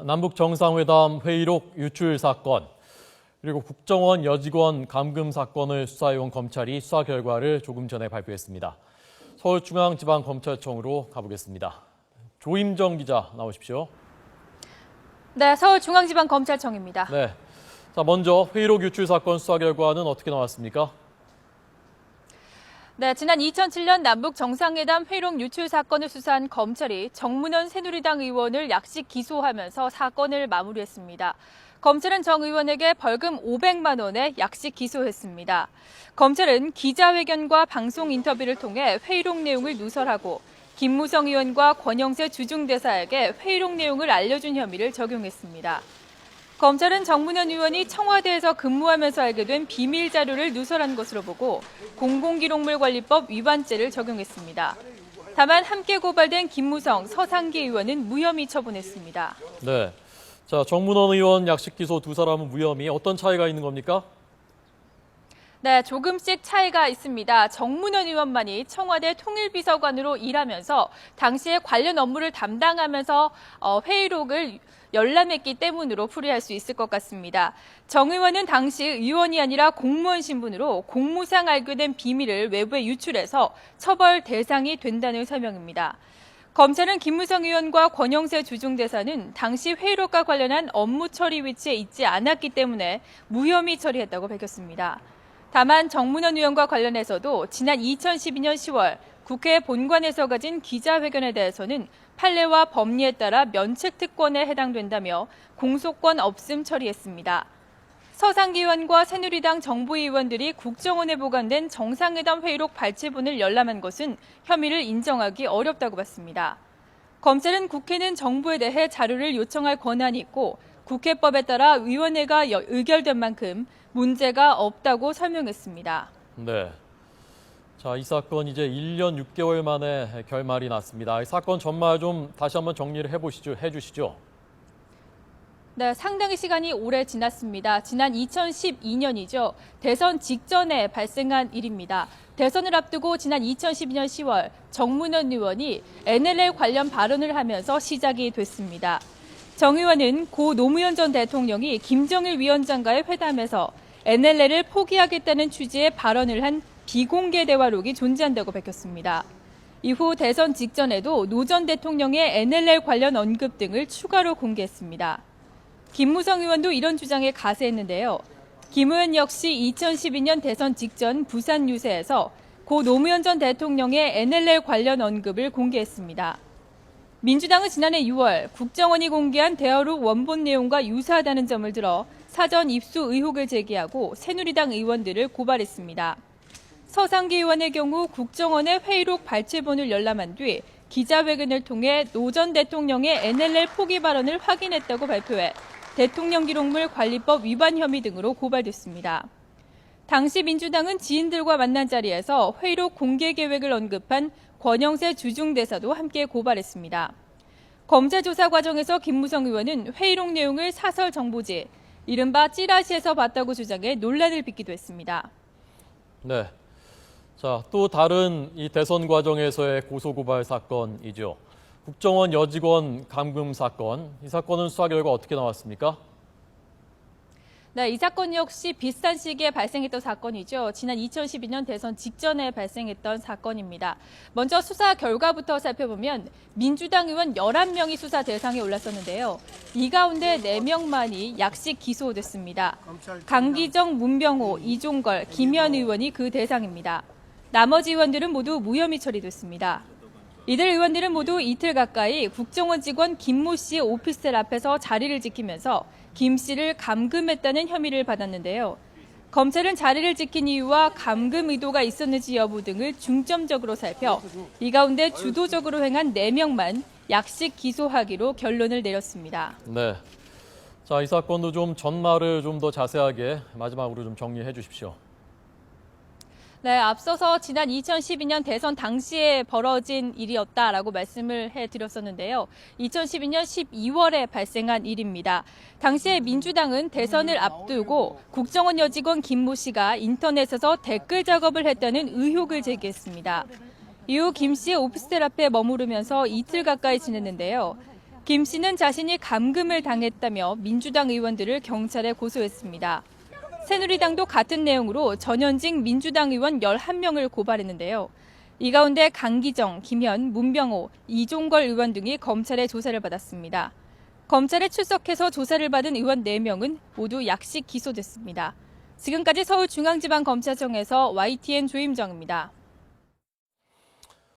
남북 정상회담 회의록 유출 사건, 그리고 국정원 여직원 감금 사건을 수사해온 검찰이 수사 결과를 조금 전에 발표했습니다. 서울중앙지방검찰청으로 가보겠습니다. 조임정 기자 나오십시오. 네, 서울중앙지방검찰청입니다. 네, 자 먼저 회의록 유출 사건 수사 결과는 어떻게 나왔습니까? 네, 지난 2007년 남북 정상회담 회의록 유출 사건을 수사한 검찰이 정문원 새누리당 의원을 약식 기소하면서 사건을 마무리했습니다. 검찰은 정 의원에게 벌금 500만 원에 약식 기소했습니다. 검찰은 기자회견과 방송 인터뷰를 통해 회의록 내용을 누설하고 김무성 의원과 권영세 주중대사에게 회의록 내용을 알려준 혐의를 적용했습니다. 검찰은 정문원 의원이 청와대에서 근무하면서 알게 된 비밀 자료를 누설한 것으로 보고 공공기록물관리법 위반죄를 적용했습니다. 다만 함께 고발된 김무성, 서상기 의원은 무혐의 처분했습니다. 네, 자 정문원 의원 약식 기소 두 사람은 무혐의, 어떤 차이가 있는 겁니까? 네, 조금씩 차이가 있습니다. 정문원 의원만이 청와대 통일비서관으로 일하면서 당시에 관련 업무를 담당하면서 회의록을 열람했기 때문으로 풀이할 수 있을 것 같습니다. 정 의원은 당시 의원이 아니라 공무원 신분으로 공무상 알게 된 비밀을 외부에 유출해서 처벌 대상이 된다는 설명입니다. 검찰은 김무성 의원과 권영세 주중대사는 당시 회의록과 관련한 업무 처리 위치에 있지 않았기 때문에 무혐의 처리했다고 밝혔습니다. 다만 정문원 의원과 관련해서도 지난 2012년 10월 국회 본관에서 가진 기자회견에 대해서는 판례와 법리에 따라 면책특권에 해당된다며 공소권 없음 처리했습니다. 서상기 의원과 새누리당 정부의 의원들이 국정원에 보관된 정상회담 회의록 발췌본을 열람한 것은 혐의를 인정하기 어렵다고 봤습니다. 검찰은 국회는 정부에 대해 자료를 요청할 권한이 있고 국회법에 따라 위원회가 의결된 만큼 문제가 없다고 설명했습니다. 네. 자, 이 사건 이제 1년 6개월 만에 결말이 났습니다. 이 사건 전말 좀 다시 한번 정리를 해주시죠. 네, 상당히 시간이 오래 지났습니다. 지난 2012년이죠. 대선 직전에 발생한 일입니다. 대선을 앞두고 지난 2012년 10월 정문원 의원이 NLL 관련 발언을 하면서 시작이 됐습니다. 정 의원은 고 노무현 전 대통령이 김정일 위원장과의 회담에서 NLL을 포기하겠다는 취지의 발언을 한 비공개 대화록이 존재한다고 밝혔습니다. 이후 대선 직전에도 노 전 대통령의 NLL 관련 언급 등을 추가로 공개했습니다. 김무성 의원도 이런 주장에 가세했는데요. 김 의원 역시 2012년 대선 직전 부산 유세에서 고 노무현 전 대통령의 NLL 관련 언급을 공개했습니다. 민주당은 지난해 6월 국정원이 공개한 대화록 원본 내용과 유사하다는 점을 들어 사전 입수 의혹을 제기하고 새누리당 의원들을 고발했습니다. 서상기 의원의 경우 국정원의 회의록 발췌본을 열람한 뒤 기자회견을 통해 노 전 대통령의 NLL 포기 발언을 확인했다고 발표해 대통령기록물 관리법 위반 혐의 등으로 고발됐습니다. 당시 민주당은 지인들과 만난 자리에서 회의록 공개 계획을 언급한 권영세 주중대사도 함께 고발했습니다. 검찰 조사 과정에서 김무성 의원은 회의록 내용을 사설 정보지, 이른바 찌라시에서 봤다고 주장해 논란을 빚기도 했습니다. 네. 자, 또 다른 이 대선 과정에서의 고소고발 사건이죠. 국정원 여직원 감금 사건. 이 사건은 수사 결과 어떻게 나왔습니까? 네, 이 사건 역시 비슷한 시기에 발생했던 사건이죠. 지난 2012년 대선 직전에 발생했던 사건입니다. 먼저 수사 결과부터 살펴보면 민주당 의원 11명이 수사 대상에 올랐었는데요. 이 가운데 4명만이 약식 기소됐습니다. 강기정, 문병호, 이종걸, 김현 의원이 그 대상입니다. 나머지 의원들은 모두 무혐의 처리됐습니다. 이들 의원들은 모두 이틀 가까이 국정원 직원 김모 씨의 오피스텔 앞에서 자리를 지키면서 김 씨를 감금했다는 혐의를 받았는데요. 검찰은 자리를 지킨 이유와 감금 의도가 있었는지 여부 등을 중점적으로 살펴 이 가운데 주도적으로 행한 4명만 약식 기소하기로 결론을 내렸습니다. 네. 자, 이 사건도 좀 전말을 좀 더 자세하게 마지막으로 좀 정리해 주십시오. 네, 앞서서 지난 2012년 대선 당시에 벌어진 일이었다라고 말씀을 해드렸었는데요. 2012년 12월에 발생한 일입니다. 당시에 민주당은 대선을 앞두고 국정원 여직원 김모 씨가 인터넷에서 댓글 작업을 했다는 의혹을 제기했습니다. 이후 김 씨의 오피스텔 앞에 머무르면서 이틀 가까이 지냈는데요. 김 씨는 자신이 감금을 당했다며 민주당 의원들을 경찰에 고소했습니다. 새누리당도 같은 내용으로 전현직 민주당 의원 11명을 고발했는데요. 이 가운데 강기정, 김현, 문병호, 이종걸 의원 등이 검찰의 조사를 받았습니다. 검찰에 출석해서 조사를 받은 의원 4명은 모두 약식 기소됐습니다. 지금까지 서울중앙지방검찰청에서 YTN 조임정입니다.